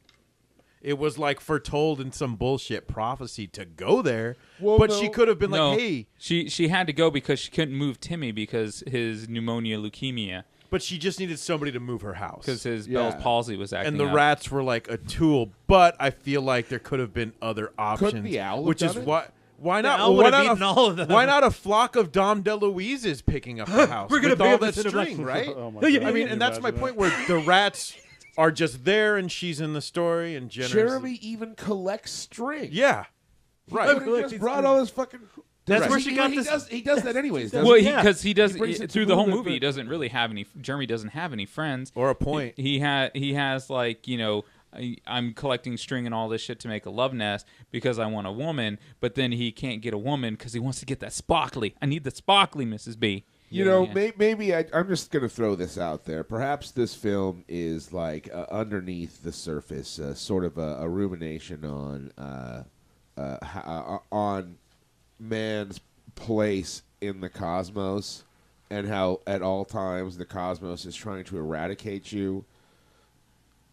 It was like foretold in some bullshit prophecy to go there, but no. she could have been No, like, "Hey," she had to go because she couldn't move Timmy because his pneumonia, leukemia, but she just needed somebody to move her house. because his Yeah. Bell's palsy was acting And the up. rats were like a tool, but I feel like there could have been other options. the owl have which is done it? why The not? owl why would have not eaten all of them. Why not a flock of Dom DeLuise's picking up the house? We're gonna with pick all up that this in a string, black- right? Oh my Yeah, God. I mean, Can and you that's my imagine point where the rats are just there and she's in the story and Jenner's Jeremy even collects string. Yeah. He Right. could've just brought all his fucking. That's Does where he- she got he this- Does, he does that anyways. Doesn't Well, he? because he does brings it to through the whole movement, movie. He but- doesn't really have any. Jeremy doesn't have any friends Or a point. He has like I'm collecting string and all this shit to make a love nest because I want a woman, but then he can't get a woman because he wants to get that sparkly. I need the sparkly, Mrs. B. Maybe I'm just going to throw this out there. Perhaps this film is like underneath the surface, sort of a rumination on man's place in the cosmos and how at all times the cosmos is trying to eradicate you.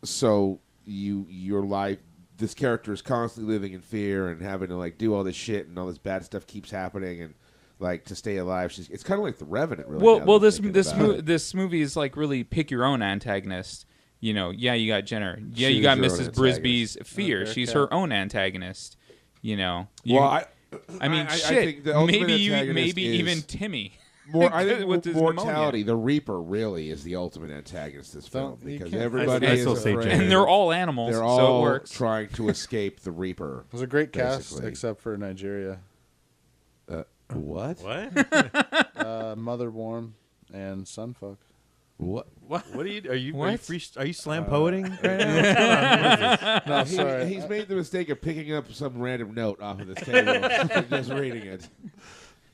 So your life, this character is constantly living in fear and having to like do all this shit and all this bad stuff keeps happening and like to stay alive. It's kind of like The Revenant. Really, Well, this movie is like really pick your own antagonist You know, yeah, you got Jenner. Yeah, She's you got her own Mrs. antagonist. Brisby's fear. Fair She's cap. her own antagonist. You know. Well, I mean, I shit. think the ultimate maybe antagonist is even Timmy. I think with his mortality. pneumonia. The Reaper really is the ultimate antagonist of this film Don't- you because can't- everybody I is still say afraid. Jenner. And they're all animals, They're so all it works. trying to escape the Reaper. It was a great cast, Basically. except for Nigeria. What? What? Mother Warm and Sunfuck. What? What are you? Are you What? Are you slam poeting right now? What's going on? What is this? No, sorry. He's made the mistake of picking up some random note off of this table and just reading it.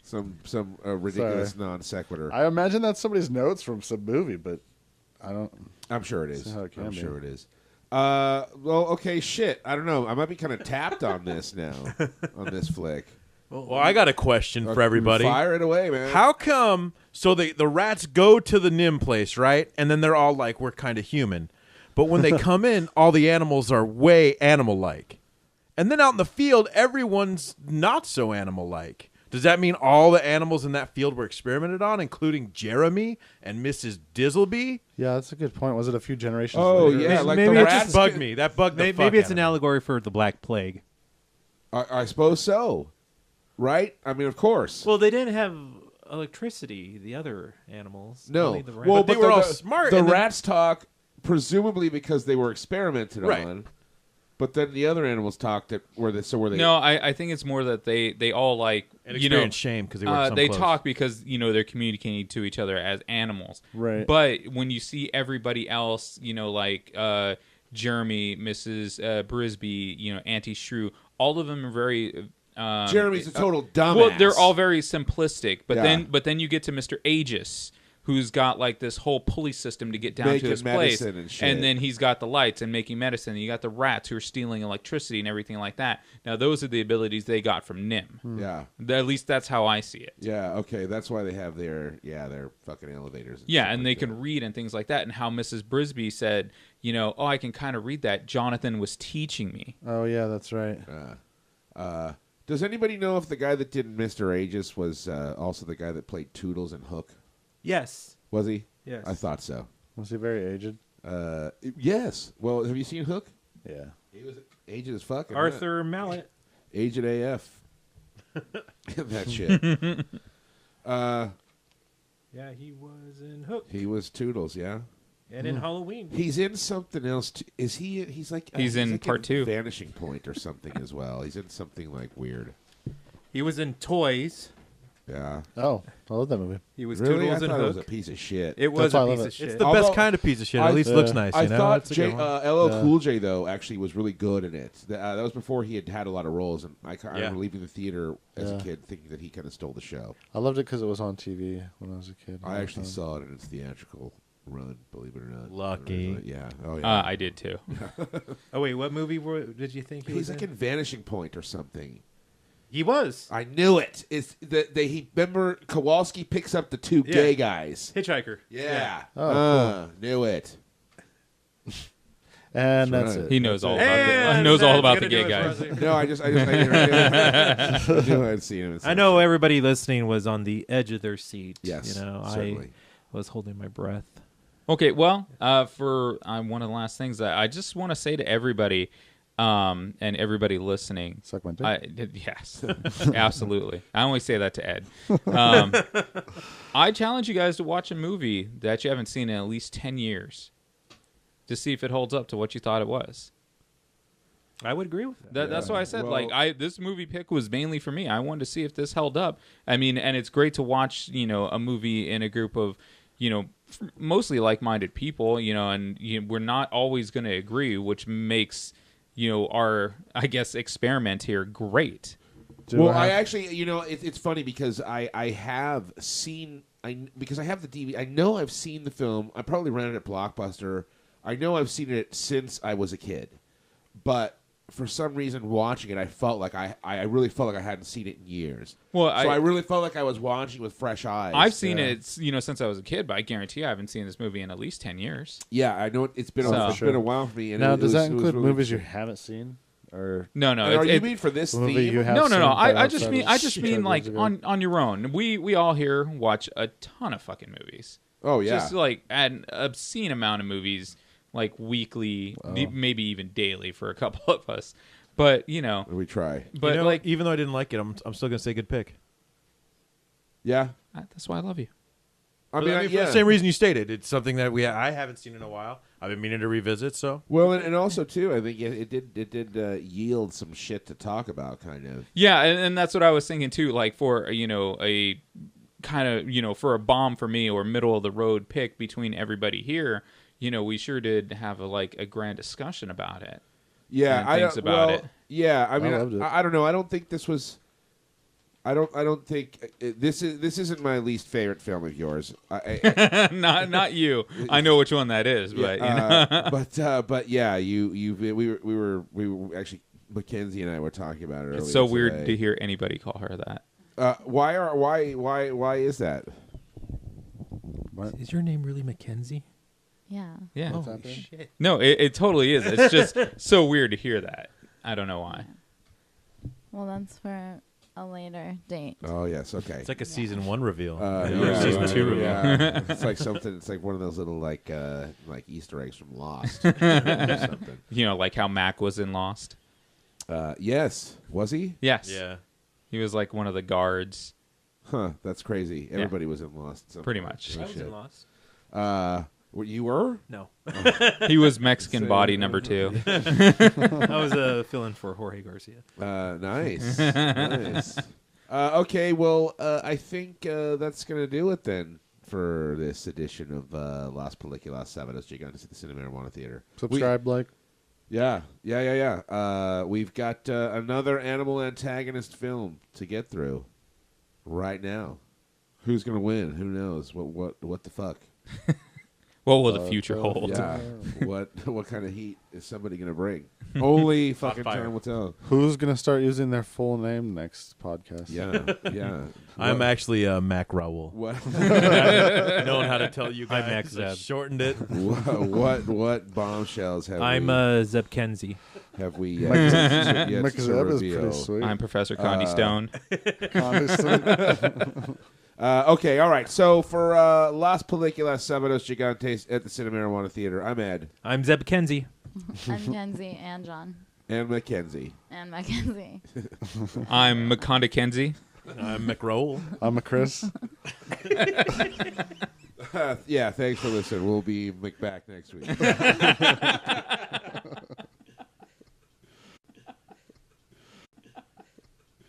Some ridiculous non sequitur. I imagine that's somebody's notes from some movie, but I don't. I'm sure it is. See how it can I'm be. sure it is. Well, okay, shit. I don't know. I might be kind of tapped on this now, on this flick. Well, I got a question for everybody. Fire it away, man. How come? So the rats go to the NIMH place, right? And then they're all like, "We're kind of human," but when they come in, all the animals are way animal-like, and then out in the field, everyone's not so animal-like. Does that mean all the animals in that field were experimented on, including Jeremy and Mrs. Dizzleby? Yeah, that's a good point. Was it a few generations? Oh, later? yeah, like maybe the it rats That bugged me. That bugged the fuck Maybe it's out an of me. allegory for the Black Plague. I suppose so. Right? I mean, of course. Well, they didn't have electricity. The other animals. No. Only the rats. Well, But they but were all the smart, The and then- rats talk, presumably because they were experimented Right. on. But then the other animals talked that were they? No, I think it's more that they all like And you know experience shame because they were so they close. talk because they're communicating to each other as animals. Right. But when you see everybody else, like Jeremy, Mrs. Brisby, Auntie Shrew, all of them are very. Jeremy's a total dumbass. Well, they're all very simplistic, but Yeah. then you get to Mr. Aegis, who's got like this whole pulley system to get down Making to his place, medicine and shit. then he's got the lights and making medicine. And you got the rats who are stealing electricity and everything like that. Now those are the abilities they got from NIMH. Yeah. At least that's how I see it. Yeah, okay. That's why they have their fucking elevators. Yeah, shit and like they that. can read and things like that. And how Mrs. Brisby said, oh, I can kind of read that. Jonathan was teaching me. Oh yeah, that's right. Does anybody know if the guy that did Mr. Aegis was also the guy that played Toodles and Hook? Yes. Was he? Yes. I thought so. Was he very aged? Yes. Well, have you seen Hook? Yeah. He was aged as fuck. isn't Arthur Mallet. it? Aged AF. That shit. Yeah, he was in Hook He was Toodles, yeah. and in Halloween. He's in something else. Is he? He's like He's in like part 2. Vanishing Point or something as well. He's in something like weird. He was in Toys. Yeah. Oh, I love that movie. He was Really? I Toodles in thought it was a Hook. piece of shit. It was That's why I a love piece it. of shit. It's the Although- best kind of piece of shit. I- At least it looks nice. I You know? thought It's a good one. LL Cool J though actually was really good in it. That was before he had a lot of roles, and I remember leaving the theater as a Yeah. kid thinking that he kind of stole the show. I loved it because it was on TV when I was a kid. I actually saw it in its theatrical run. Believe it or not. Lucky. Yeah. Oh yeah. I did too. Oh wait, what movie did you think he He's was like in? in Vanishing Point or something. He was I knew it. It's he remember Kowalski picks up the two gay guys. Hitchhiker. Yeah. Oh, Knew it. And That's that's right. it. He knows all about And the knows all that's about the gonna gay do it guy. for us. No, I knew I'd seen him. I know everybody listening was on the edge of their seat. Yes, I certainly. was holding my breath. Okay, well, for one of the last things that I just want to say to everybody, and everybody listening, Suck my dick. yes, absolutely. I only say that to Ed. I challenge you guys to watch a movie that you haven't seen in at least 10 years to see if it holds up to what you thought it was. I would agree with that. That's why I said, Well- this movie pick was mainly for me. I wanted to see if this held up. I mean, and it's great to watch, a movie in a group of, mostly like-minded people, and we're not always going to agree, which makes, our, I guess, experiment here great. Well, I actually, it's funny because I have seen, because I have the DVD. I know I've seen the film. I probably rented it at Blockbuster. I know I've seen it since I was a kid, but for some reason, watching it, I felt like I really felt like I hadn't seen it in years. Well, So I really felt like I was watching with fresh eyes. I've seen it, since I was a kid, but I guarantee I haven't seen this movie in at least 10 years. Yeah, I know it's been So- it's been a while for me. And now, it does was- that it was include really movies you interesting. haven't seen? Or No, And you mean for this movie theme? you have No. seen but I just outside mean of I just mean like categories ago? on your own. We all here watch a ton of fucking movies. Oh yeah. Just like an obscene amount of movies like weekly, maybe even daily for a couple of us. But We try. but like even though I didn't like it, I'm still gonna say good pick. Yeah. that's why I love you. I mean, for the same reason you stated, it's something that I haven't seen in a while. I've been meaning to revisit. So Well, and also too, I think it did yield some shit to talk about, kind of. Yeah, and that's what I was thinking too. Like for a kind of for a bomb for me or middle of the road pick between everybody here, we sure did have a grand discussion about it. Yeah, and things about it. Yeah, I mean, loved it. I don't know. I don't think this was. I don't think this isn't my least favorite film of yours. Not you. I know which one that is, but but yeah, we were actually Mackenzie and I were talking about it earlier. it's so weird today. to hear anybody call her that. Why is that? Is your name really Mackenzie? Yeah. Yeah. Holy shit. No, it totally is. It's just so weird to hear that. I don't know why. Well, that's for a later date. Oh yes, okay. it's like a season 1 reveal, Yeah, season 2 reveal. yeah. It's like something. It's like one of those little like Easter eggs from Lost. Or something. Like how Mac was in Lost. Yes, was he? Yes. Yeah. He was like one of the guards. Huh, that's crazy. Everybody was in Lost. at some Pretty point. much. Oh, I was shit. in Lost. You were? No. He was Mexican body number 2. I was a fill-in for Jorge Garcia. Nice. Nice. Okay, well, I think that's going to do it then for this edition of Las Películas Sábados Gigantes at the Cinemarijuana Theatre. Subscribe, like. Yeah. We've got another animal antagonist film to get through right now. Who's going to win? Who knows? What the fuck? What will the future hold? Yeah. What kind of heat is somebody going to bring? Only fucking fire. time will tell. Who's gonna start using their full name next podcast? Yeah. I'm actually Mac Raoul. What? Knowing how to tell you guys. I'm Mac Zeb. Shortened it. what bombshells have I'm we Zeb Kenzie. have we Mike yet to Zeb is reveal? pretty sweet. I'm Professor Condi Stone. Honestly. Okay, all right. So for Las Películas Sábados Gigantes at the Cinemarijuana Theatre, I'm Ed I'm Zeb Kenzie. And Kenzie and John and Mackenzie. and Mackenzie. I'm Maconda Kenzie. I'm Mac Raoul. I'm a Chris. Yeah, thanks for listening. We'll be back next week.